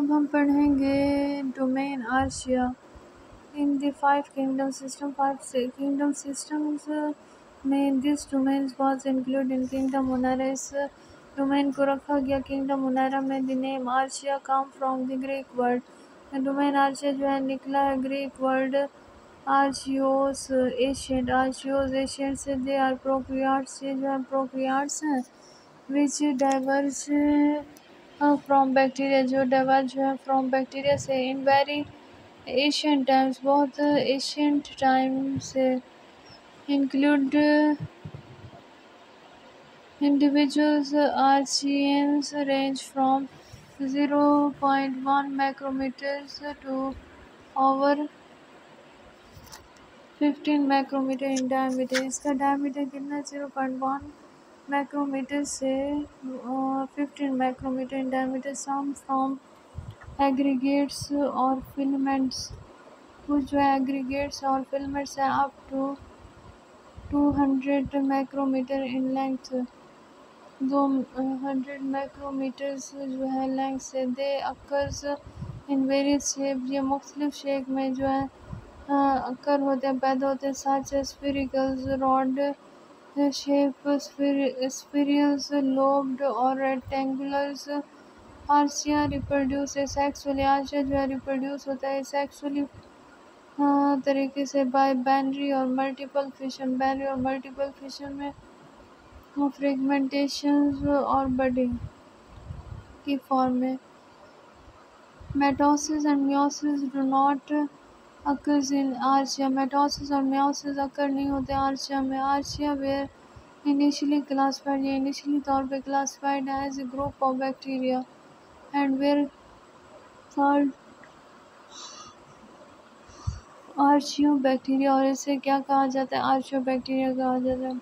अब हम पढ़ेंगे domain archaea in the five kingdom system. Kingdom systems में this domain was include in kingdom Monera. इस domain को रखा गया किंगडम मुनारा में। The name archaea come from the Greek word. Domain archaea जो है निकला है Greek word archaios ancient. Archaios ancient से दे आर प्रोक्रियाट्स। ये जो है प्रोक्रियाट्स हैं विच डाइवर्स फ्रॉम बैक्टीरिया, जो डाइवर्ज है फ्रॉम बैक्टीरिया से। इन वेरी एशियंट टाइम्स, बहुत एशियंट टाइम से। Include individuals archaeans range from 0.1 micrometers to over 15 micrometer in diameter. इसका डायमीटर कितना 0.1 माइक्रोमीटर से 15 micrometer in diameter. Some from aggregates और filaments, कुछ जो है एग्रीगेट्स और फिलामेंट्स है up to 200 micrometer in length. 200 micrometers जो है लेंथ से। They occurs in various shape, ये मुख्तलिफ शेप में जो है अकर होते हैं, पैदा होते हैं। Such sphericals rod shape, sphericals lobed और rectangulars. Archaea reproduce sexually, archaea जो है रिप्रोड्यूस होता है सेक्सुअली तरीके से बाय बाइनरी और मल्टीपल फिशन। बाइनरी और मल्टीपल फिशन में फ्रेगमेंटेशन और बडिंग की फॉर्म में। Mitosis and meiosis do not occurs in archaea. Mitosis और मियोसिस अकर नहीं होते आर्शिया में। आर्शिया वेयर इनिशियली क्लासिफाइड, ये इनिशियली तौर पे classified as a group of bacteria and were called archaebacteria. और इसे क्या कहा जाता है? आर्शियो बैक्टीरिया कहा जाता है।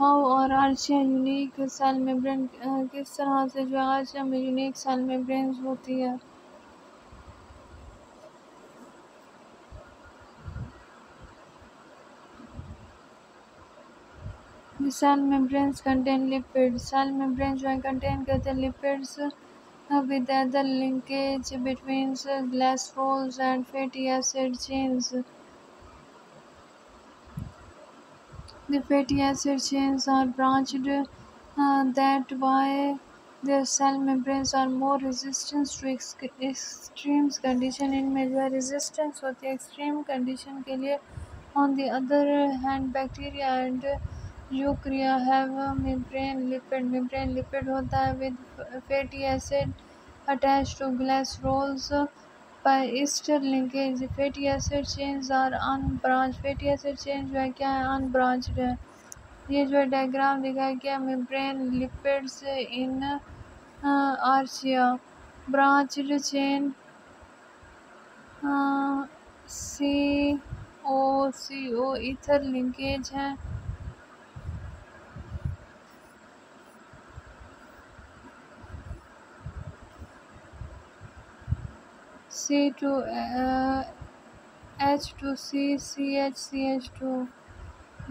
हाउ और आर्शिया यूनिक सेल मेम्ब्रेन, किस तरह से जो आर्शिया में यूनिक सेल मेम्ब्रेन होती है। Cell membranes contain lipid, cell membrane जो है कंटेन करते हैं lipids with other linkage between glycerols and fatty acid chains. The fatty acid chains are branched that why their cell membranes are more resistant to extreme condition। इनमें जो है resistance होती है extreme condition के लिए। On the other hand, bacteria and eukarya have a membrane lipid। membrane lipid होता है with fatty acid attached to glycerols by ester linkage। Fatty acid chains are unbranched. Fatty acid chain जो है क्या है? Unbranched है। ये जो है डायग्राम दिखाया गया membrane lipids in archaea. Branched chain CO ether linkage है। C2 H2C CH2।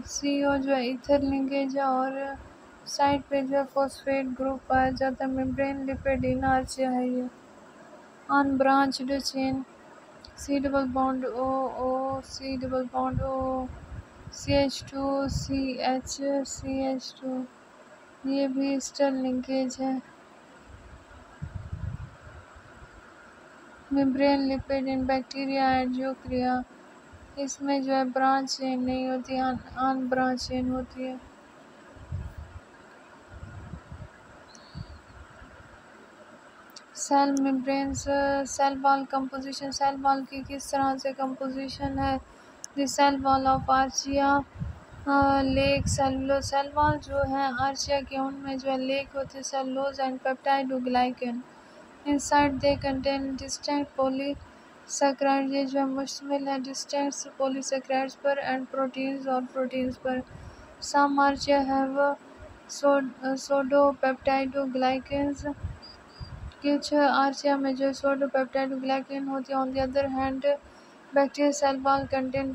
CO जो है ईथर लिंकेज है और साइड पे जो है फॉस्फेट ग्रुप पाया जाता है। मेम्ब्रेन लिपिड इन आर्शिया है ये। Unbranched chain C double bond O C double bond O CH2 CH2, ये भी ईस्टर लिंकेज है। Membrane lipid in bacteria and eukarya, इसमें जो है ब्रांच चेन नहीं होती, अनब्रांच चेन होती है। Cell membranes, cell wall composition, cell wall की किस तरह से कंपोजिशन है। The cell wall of archaea lack cellulose. Cell wall जो है आर्शिया के उनमें जो है लेक होते हैं cellulose and peptidoglycan. Inside they contain distinct polysaccharide, ये जो है मुश्तमिल है डिस्टिंक्ट पॉलीसैकेराइड्स पर एंड प्रोटीन्स और प्रोटीन्स पर। सम आर्शिया हैव सोडो पेप्टाइडोग्लाइकन्स, कुछ आर्शिया में जो सोडो पेप्टाइडोग्लाइकन होती है। On the other hand bacteria cell wall contain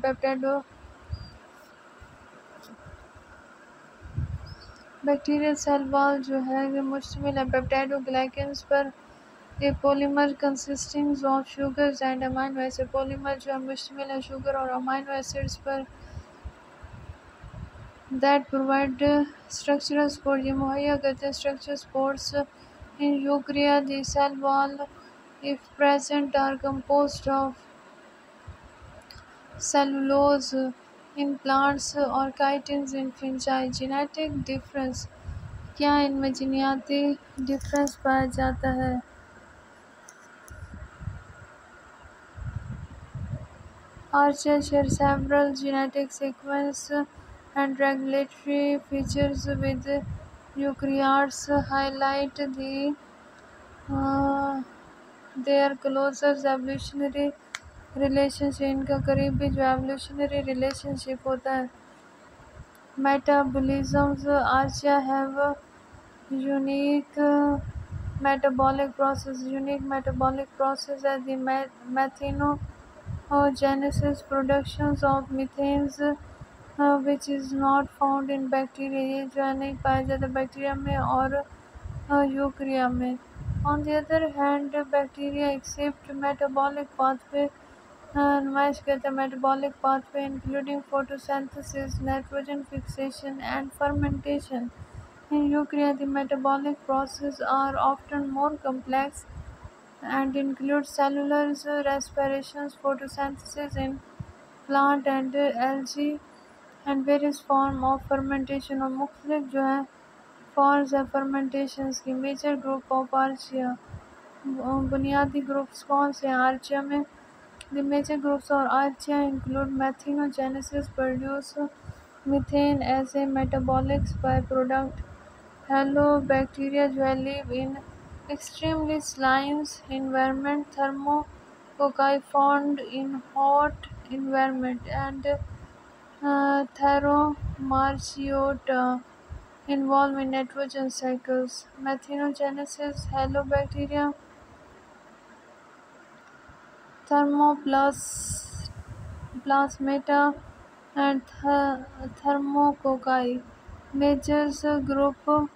bacterial cell wall जो है ये मुश्तमिल है पेप्टाइडोग्लाइकेंस पर। A polymer consisting of sugars and amino acid, polymer जो है मुश्तमिल है शुगर और अमाइनो एसिड्स पर। दैट प्रोवाइड स्ट्रक्चरल सपोर्ट, ये मुहैया करते हैं structural supports in eukarya. The cell wall if present are composed of cellulose in plants और काइटिन्स इन फिंचाई। जेनेटिक डिफरेंस, क्या इनमें जीनियाती डिफरेंस पाया जाता है? Arches share several genetic sequence and regulatory features with eukaryotes, highlight uh, their closest evolutionary relationship, इनका करीबी जो evolutionary relationship होता है। Metabolisms, archaea have a unique metabolic process, as the methanogenesis, productions of methanes, which is not found in bacteria, ये जो है नहीं पाया जाता बैक्टीरिया में और यूकरिया में। On the other hand, bacteria accept metabolic pathway, नुमाइश करते हैं metabolic pathway including photosynthesis, nitrogen fixation and fermentation. In eukarya, the metabolic processes are often more complex and include cellular respiration, photosynthesis in plant and algae, and various form of fermentation, और मुख्तलिफ जो है forms है fermentations की। Major group of archaea, बुनियादी groups कौन से हैं आर्चिया में? द मेजर ग्रुप्स और archaea include methanogenesis, produce methane as a metabolic by product. Halobacteria जो है live in extremely saline environment, thermococci found in hot environment, and Thyromarchiota involved in nitrogen cycles. Methanogenesis, halobacteria, Thermoplasmata, and Thermococci. Major group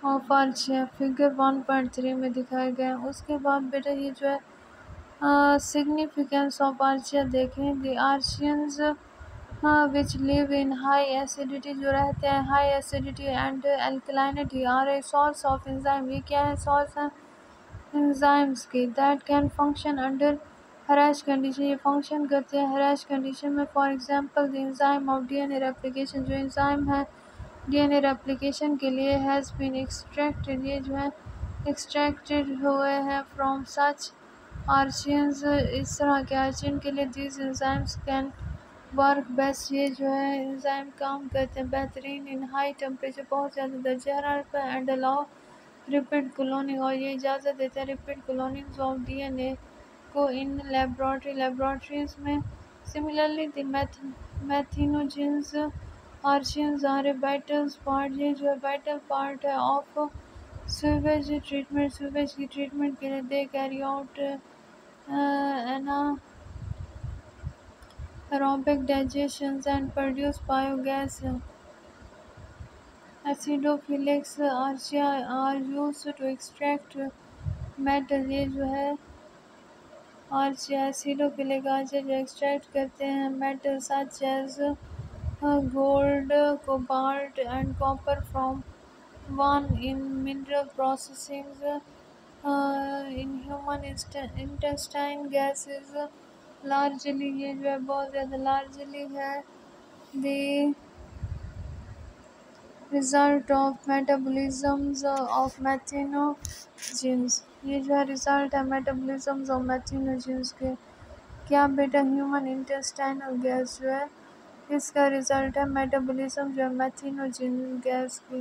of archaea figure 1.3 में दिखाए गए हैं। उसके बाद बेटा ये जो है सिग्निफिकेंस ऑफ आर्चिया देखें। The archaeans which live in high acidity, जो रहते हैं high acidity and alkalinity, are a source of enzyme, ये क्या है सोर्स है एंजाइम्स की। That can function under harsh condition, ये फंक्शन करते हैं हराश कंडीशन में। For example the enzyme of DNA replication, जो एंजाइम है डीएनए रेप्लिकेशन के लिए हैज़ बीन एक्सट्रैक्टेड, ये जो है एक्सट्रैक्टेड हुए हैं फ्रॉम सच आर्चियंस, इस तरह के आर्चियन के लिए। This enzymes can work best, ये जो है एंजाइम काम करते हैं बेहतरीन इन हाई टेम्परेचर, बहुत ज़्यादा दर्जा हरारत पर, एंड अलाउ रिपीट क्लोनिंग, और ये इजाज़त देता है रिपीट क्लोनिंग ऑफ डीएनए को इन लेबॉरेटरीज में। Similarly the methanogens archaeans are a vital part, ये जो है वाइटल पार्ट है ऑफ सीवेज ट्रीटमेंट, सीवेज की ट्रीटमेंट के लिए। They carry out anaerobic digestion and produce biogas. Acidophilics archaea are used to extract metal, ये जो है आर्चिया एसिडोफिलिक आर्चिया जो एक्सट्रैक्ट करते हैं metal such as gold, cobalt and copper from one in mineral processing, in human intestine gases largely, ये जो है बहुत ज़्यादा largely है the result of metabolisms of methanogens, ये जो है result है metabolisms of methanogens के। क्या बेटा ह्यूमन इंटेस्टाइनल गैस जो है इसका रिज़ल्ट है मेटाबॉलिज्म जो है मेथिनोजेन गैस की।